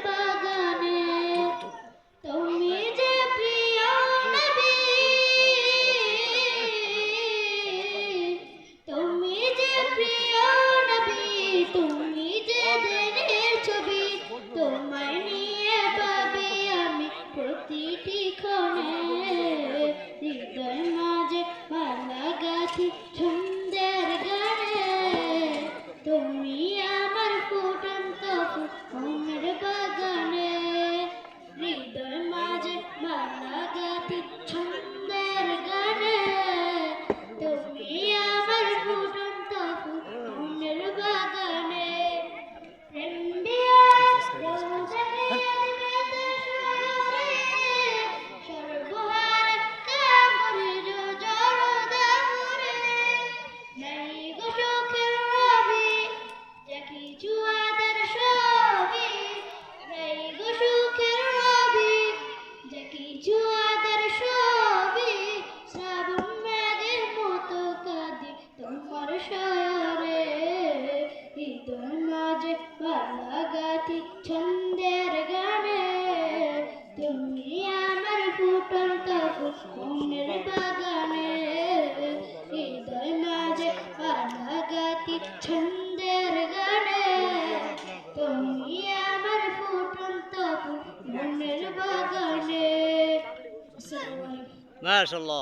বাগানে তুমি যে প্রিয় নবী, তুমি যে প্রিয় নবী, তুমি যে দিনের ছবি, তোমায় নিয়ে ভাবি আমি প্রতিটি ক্ষণে। হৃদয় মাঝে মালা গাঁথি ছন্দের গানে, তুমি আমার ফুটন্ত ফুলের বাগানে। হৃদয় মাঝে মালা গাঁথি ছন্দের গানে, তুমি আমার ফুটন্ত ফুলের বাগানে। প্রেম দিয়া রোজা দিয়া বেদে সুরে, সর্বহারা কামড়িল জড়দা করে। নাই গো সুখের রবি, যা কিছু আদার সবই। নাই গো সুখের রবি, যা কিছু আদার সবই। শ্রাবণ মেঘের মতো কাঁদি তোমার শয়রে। হৃদয় মাঝে মালা গাঁথি ছন্দের গানে, তুমি আমার ফুটন্ত মনের বাগানে। হৃদয় মাঝে মালা গাঁথি ছন্দের গানে, তুমি আমার ফুটন্ত মনের বাগানে। আসসালামু আলাইকুম। মাশাআল্লাহ।